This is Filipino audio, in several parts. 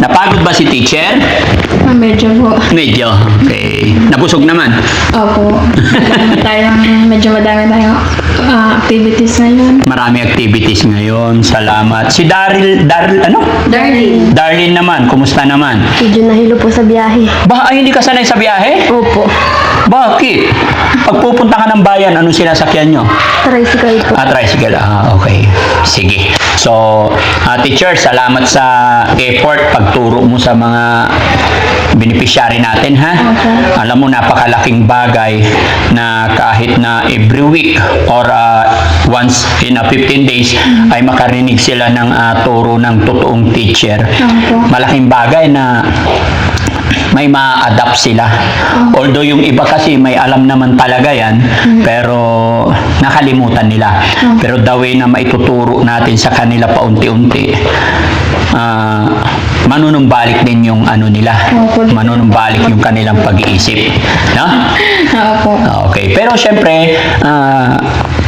Napagod ba si teacher? Medyo po. Medyo. Okay. Napusog naman. Opo. Medyo madami tayong activities ngayon. Marami activities ngayon. Salamat. Si Daryl, ano? Darling. Darlene naman, kumusta naman? Medyo nahilo po sa biyahe. Ay, hindi ka sanay sa biyahe? Opo. Bakit? Pag pupunta ka ng bayan, anong sinasakyan nyo? Tricycle po. Tricycle. Okay. Sige. So, teacher, salamat sa effort pagturo mo sa mga beneficiary natin, ha? Okay. Alam mo, napakalaking bagay na kahit na every week or once in 15 days ay makarinig sila ng turo ng totoong teacher. Okay. Malaking bagay na may ma-adapt sila. Although yung iba kasi may alam naman talaga yan, pero nakalimutan nila. Pero the way na maituturo natin sa kanila paunti-unti, manunumbalik din yung ano nila. Manunumbalik yung kanilang pag-iisip. No? Opo. Okay. Pero syempre,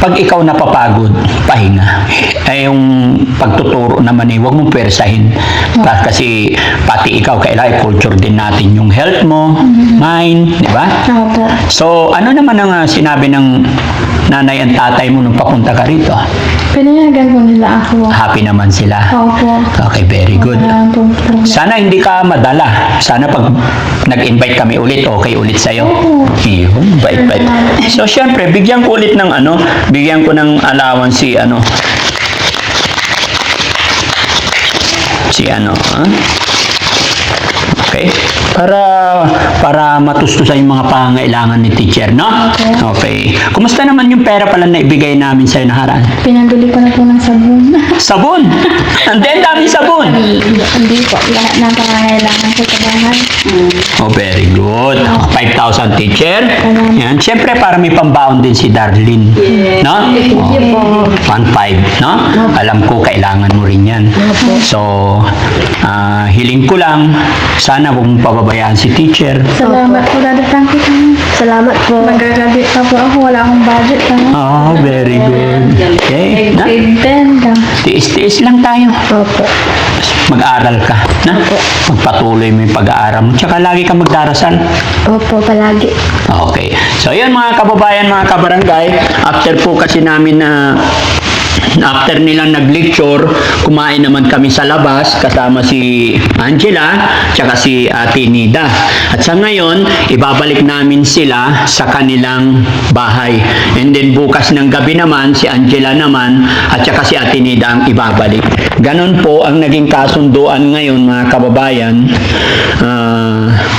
pag ikaw napapagod, pahinga. Yung pagtuturo naman huwag mong pwersahin. Kasi pati ikaw, kailangan culture din natin yung health mo, mind, di ba? Opo. So, ano naman ang sinabi ng nanay at tatay mo nung papunta ka rito? Pinayagan po nila ako. Happy naman sila. Opo. Okay, very good. Wala po problema. Sana hindi ka madala. Sana pag nag-invite kami ulit, okay ulit sa'yo. Yun, bait-bait. So, syempre, bigyan ko ulit ng bigyan ko ng allowance si Okay? Para matustusan yung mga pangailangan ni teacher, no? Okay. Kumusta naman yung pera pala na ibigay namin sa'yo nakaraan? Pinabili ko na po ng sabon. Sabon! And then, dami sabon! Hindi po. Lahat ng pangangailangan ko sa bahay. Oh, very good. 5,000 teacher. Yan. Siyempre, para may pambaon din si Darlene. No? Oh, 1,500, no? Alam ko, kailangan mo rin yan. So, hiling ko lang, sana huwag mong pababayaan si teacher. Salamat po, Daddy Frankie. Salamat po. Nag-graduate pa po ako. Wala akong budget. Oh, very good. Okay. Na? Grade 10 lang. Tiis-tiis lang tayo. Opo. Mag-aral ka. Na? Magpatuloy mo yung pag-aaral mo. Tsaka lagi ka magdarasal. Opo, palagi. Okay. So, yun mga kababayan, mga kabarangay. After po kasi namin after nilang nag-lecture, kumain naman kami sa labas kasama si Angela tsaka si Ate Nida. At sa ngayon, ibabalik namin sila sa kanilang bahay. And then bukas ng gabi naman, si Angela naman at tsaka si Ate Nida ang ibabalik. Ganon po ang naging kasunduan ngayon mga kababayan.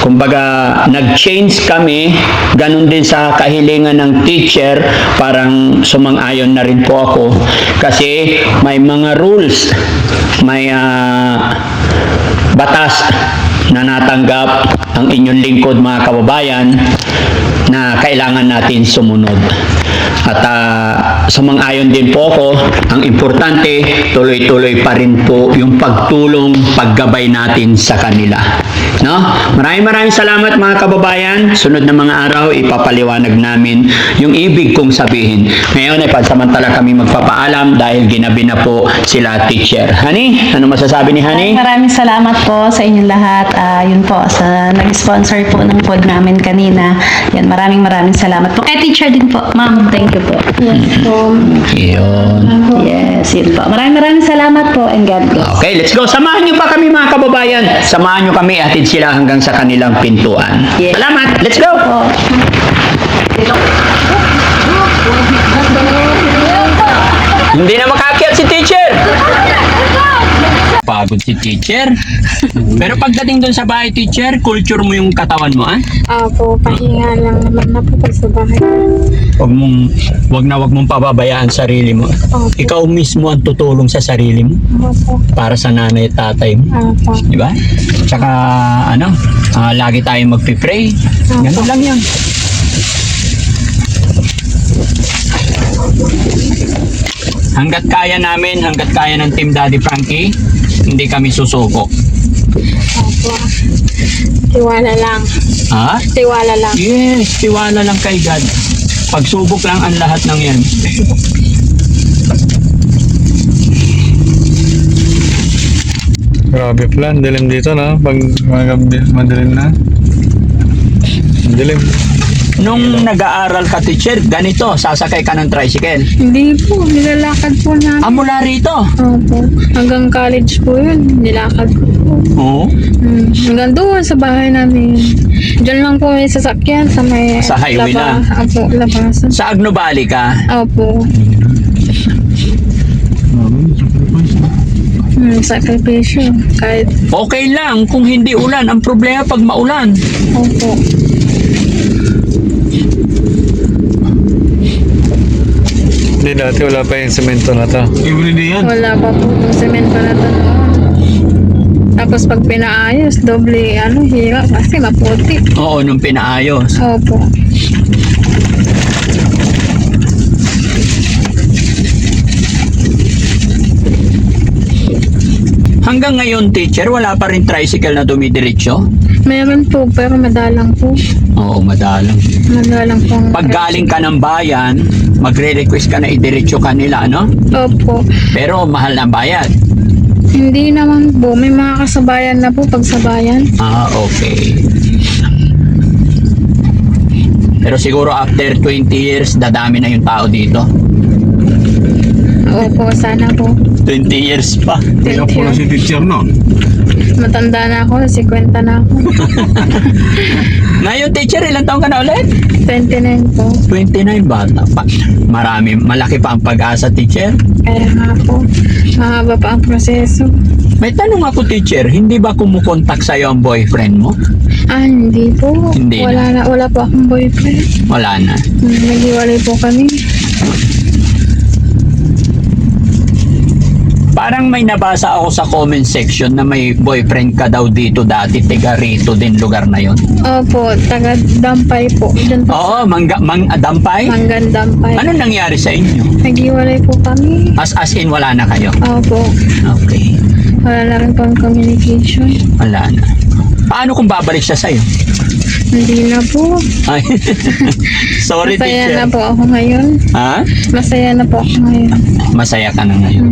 Kumbaga, nag-change kami, ganon din sa kahilingan ng teacher, parang sumang-ayon na rin po ako. Kasi may mga rules, may batas na natanggap ang inyong lingkod mga kababayan na kailangan natin sumunod. At sumang-ayon din po ako, ang importante, tuloy-tuloy pa rin po yung pagtulong, paggabay natin sa kanila. No? Maraming salamat mga kababayan. Sunod na mga araw, ipapaliwanag namin yung ibig kong sabihin. Ngayon ay pansamantala kami magpapaalam dahil ginabi na po sila teacher. Honey, ano masasabi ni Honey? Maraming salamat po sa inyong lahat. Yun po, sa nag-sponsor po ng food namin kanina. Yan, maraming salamat po. Kay teacher din po. Ma'am, thank you po. Yes po. Yun. Yes, yun po. Maraming salamat po and God bless. Okay, let's go. Samahan niyo pa kami mga kababayan. Samahan niyo kami, atid sila hanggang sa kanilang pintuan. Yes. Salamat. Let's go. Hindi na makaakyat si teacher. Pagod si teacher. Pero pagdating doon sa bahay, teacher, culture mo yung katawan mo, ah? Opo, pahinga lang naman na po sa bahay. Wag mong pababayaan sarili mo. Opo. Ikaw mismo ang tutulong sa sarili mo Opo. para sa nanay at tatay mo. Opo. Di ba? Tsaka, lagi tayong magpipray. Ganun lang yun. Hanggat kaya namin, hanggat kaya ng Team Daddy Frankie, hindi kami susuko. Opo. Tiwala lang. Ha? Tiwala lang. Yes, tiwala lang kay God. Pagsubok lang ang lahat ng yan. Grabe pala, ang dilim dito, no? Pag madilim na. Ang dilim. Nung nag-aaral ka, teacher, ganito, sasakay ka ng tricycle. Hindi po, nilalakad po namin. Mula rito. Opo. Hanggang college po yun, nilakad ko po. Oo. Hanggang doon sa bahay namin. Diyan lang po may sasakyan sa may... Sa highway na? Opo, labasan. Sa Agno Valley ka. Opo. Sakripisyo. Kahit... Okay lang kung hindi ulan. Ang problema pag maulan. Opo. Hindi, dati wala pa yung semento na to. Everyday yan. Wala pa po yung semento na to noon. Tapos pag pinaayos, doble hirap kasi maputi. Oo, nung pinaayos. Opo. Hanggang ngayon, teacher, wala pa rin tricycle na dumidiretso? Meron po, pero madalang po. Oo, madalang. Madalang po. Pag galing ka ng bayan, magre-request ka na idiretso kanila, ano? Opo. Pero mahal na bayad. Hindi naman po. May mga kasabayan na po pag sa bayan. Ah, okay. Pero siguro after 20 years, dadami na yung tao dito. Opo, sana po. 20 years pa. Kaya po na si teacher, no? Matanda na ako, 50 na ako. Ngayon, teacher, ilang taon ka na ulit? 29 po. 29 bata pa. Malaki pa ang pag-asa, teacher. Kaya nga po, mahaba pa ang proseso. May tanong ako, teacher, hindi ba kumukontak sa'yo ang boyfriend mo? Hindi po. Hindi Wala po akong boyfriend. Wala na. Naghiwalay po kami. Parang may nabasa ako sa comment section na may boyfriend ka daw dito dati, tiga rito din lugar na yon. Opo, taga Dampay po. Diyan po. Oo, Dampay? Manggan Dampay. Ano nangyari sa inyo? Naghiwalay po kami. As in, wala na kayo? Opo. Okay, Wala na rin po ang communication. wala na. Paano kung babalik siya sa'yo? Hindi na po. Ay, sorry, Masaya na teacher. po ako ngayon. Ha? Masaya na po ako ngayon. Masaya ka na ngayon.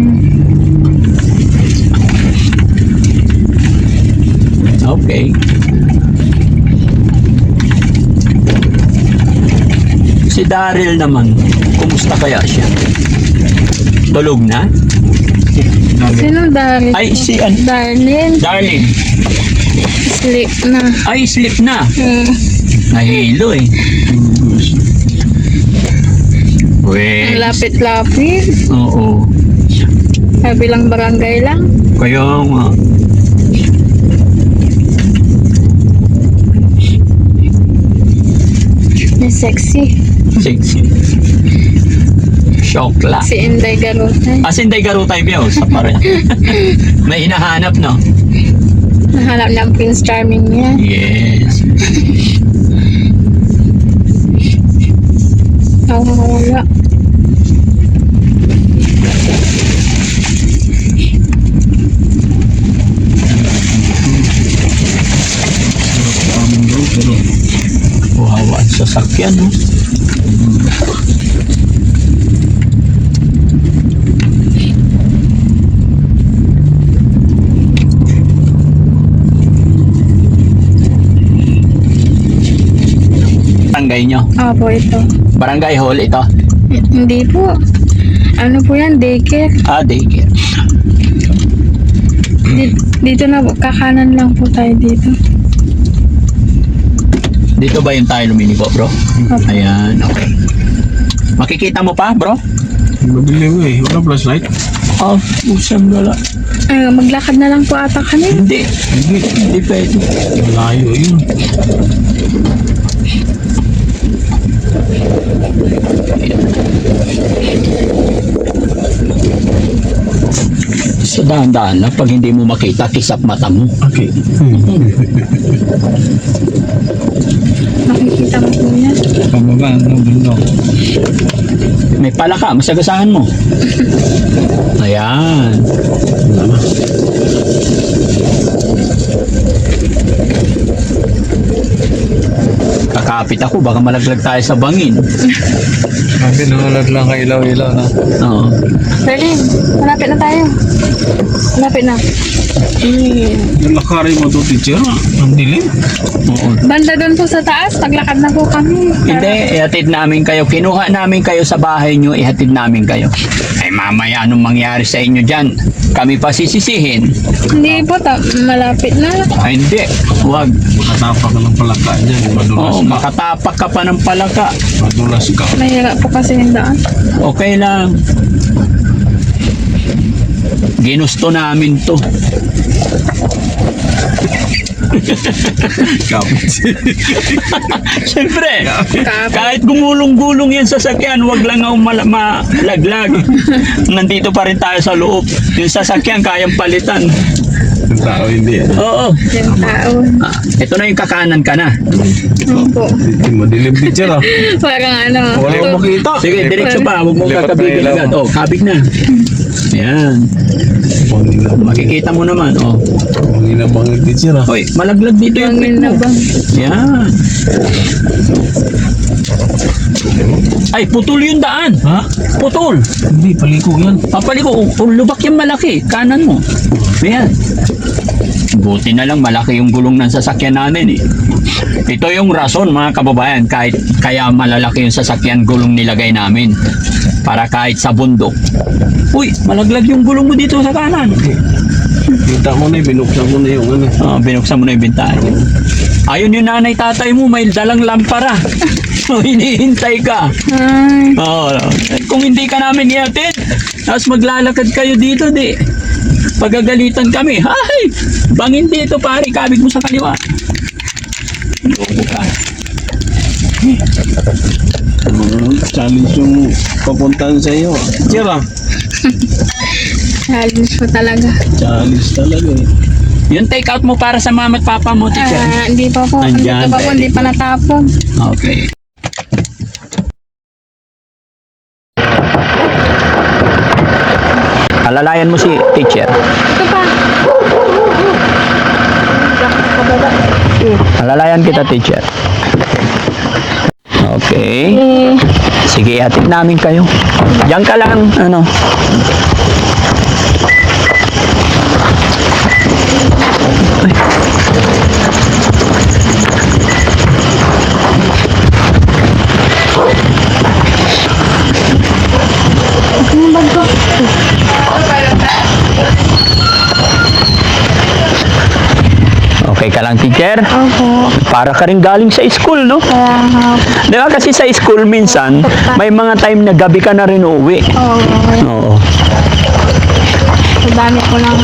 Okay. Si Daryl naman, kumusta kaya siya? Tulog na? Sino Darlene? Ay, Darlene. Darling. Sleep na. Ay, sleep na. Nahilo eh. Ang Wait. lapit-lapit. Oo. Kabilang barangay lang. Kaya nga. May sexy. Sexy. Shokla. Si Inday Garutay. As in, day garutay biyaw. Sa pare. May hinahanap, no? Nahanap niya ang Prince Charming niya. Yes. Wala. Wawa ang sasakyan, no? Barangay nyo? Opo, ito. Barangay hall ito? Hindi po. Ano po yan? Daycare. Ah, daycare. Dito na po. Kakanan lang po tayo dito. Dito ba yung tayo lumiligo, bro? Ayan, okay. Makikita mo pa, bro? Madilim eh. Wala flashlight. Oh, usang wala. Maglakad na lang po ata kami. Hindi. Hindi pwede. Malayo yun. So, dahan-dahan lang. Pag hindi mo makita, kisap mata mo. Okay. Makikita mo po yan. Pababa, no, bundok. May pala ka, masagasahan mo. Ayan. lalapit ako, baka malaglag tayo sa bangin. Sabi, nahalag lang ka ilaw-ilaw na. Oo. Darlene, malapit na tayo. Malapit na. Yung lakarin mo to, teacher. Ang dilim. Oo. Banda doon po sa taas, paglakad na po kami. Hindi, ihatid namin kayo. Kinuha namin kayo sa bahay nyo, ihatid namin kayo. Ay mamaya, anong mangyari sa inyo dyan? Kami pa sisisihin. Hindi po, malapit na. Ay hindi, huwag. Makatapak ka ng palaka dyan. Madulas Oo, ka. makatapak ka pa ng palaka. Madulas ka. Mahirap po kasi yung daan. Okay lang. Ginusto namin to. Kapit. Siyempre, Kapit. kahit gumulong-gulong yan sa sasakyan, wag lang ako malaglag. Nandito pa rin tayo sa loob. Yung sasakyan, kayang palitan. Yung tao hindi. Oo. Yung tao. Ito na yung kakanan ka na. Opo. Madilim, teacher. Parang ano. Wala yung makita. Sige, diretso pa. Huwag mo Lipat na kakabigin ilaw. agad. Oh, kabig na. Yan. Makikita mo naman. Oh. Pangina bang teacher. Hoy, malaglag dito yung Bangin na bang. Yan. Ay, putol yung daan. Ha? Putol. Hindi, paliko yan. Papaliko, lubak yung malaki. Kanan mo. Ayan. Buti na lang malaki yung gulong ng sasakyan namin eh. Ito yung rason mga kababayan kahit kaya malalaki yung sasakyan gulong nilagay namin. Para kahit sa bundok. Uy, malaglag yung gulong mo dito sa kanan. Kita mo na, binuksan ko na yung ano. Binuksan mo na yung bintana. Ayun yung nanay tatay mo, may dalang lampara. Hinihintay ka. Ay. Kung hindi ka namin ihatid, tapos maglalakad kayo dito, di. Pagagalitan kami. Ay! Bangin dito, pare. Kabig mo sa kaliwa. Loko ka. Challenge yung papuntahan sa iyo. Teacher. Challenge po talaga. Challenge talaga eh. Yung take out mo para sa mama at papa mo, teacher. Hindi pa po. Andyan, Andito pa po, hindi pa natapon. Okay. Alalayan mo si teacher. Ito pa. Alalayan kita, teacher. Okay. Sige, hatid namin kayo. Diyan ka lang, ano. Okay ka lang, teacher? Opo. Para ka rin galing sa school, no? Kaya nga po. Di ba kasi sa school minsan, may mga time na gabi ka na rin uuwi. Oo. Oo. Ang dami ko lang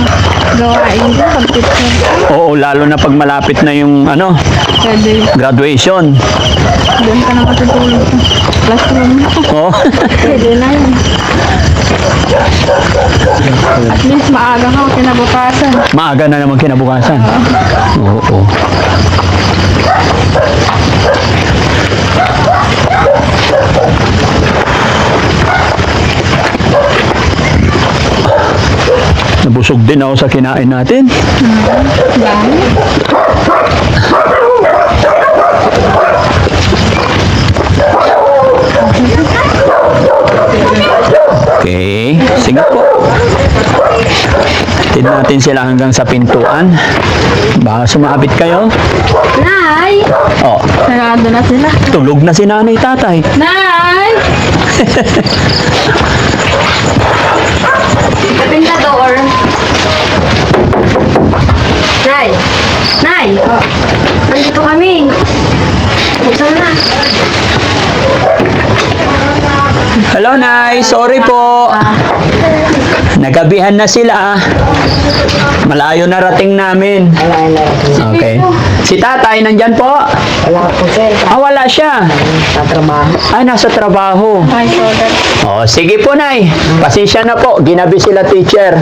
gawain ko. Pag-picture. Oo, lalo na pag malapit na yung ano, Pwede. graduation. Doon ka na matutulog sa classroom. Oo. Pwede na yun. At least maaga ka kinabukasan. Maaga na naman kinabukasan. Oo. Nabusog din ako sa kinain natin. Dami. Okay. Sige po. Hatid natin sila hanggang sa pintuan. Baka sumabit kayo. Nay! Oh, Sarado na sila. tulog na si nanay tatay. Nay! Open the door. Nay! Nay! Nandito kami. Buksan na. Hello, Nay. Sorry po. Nagabihan na sila. Malayo na rating namin. Okay. Si tatay, nandyan po? Wala po sir, Wala siya. sa trabaho. Nasa trabaho. My God. Sige po, Nay. Pasensya na po. Ginabi sila, teacher.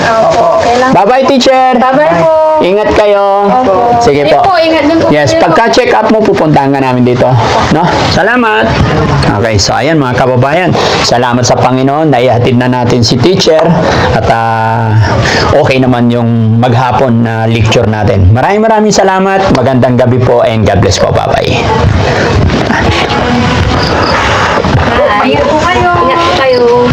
Bye-bye, teacher. Bye-bye po. Ingat kayo. Sige Sige po. po, ingat din po. Yes, kayo. pagka-check up mo, pupuntahan ka namin dito. No? Salamat. Okay, so ayan mga kababayan. Salamat sa Panginoon. Naihatid na natin si teacher. At okay naman yung maghapon na lecture natin. Maraming salamat. Magandang gabi po and God bless po. Bye-bye. Ingat po kayo. Ingat po kayo.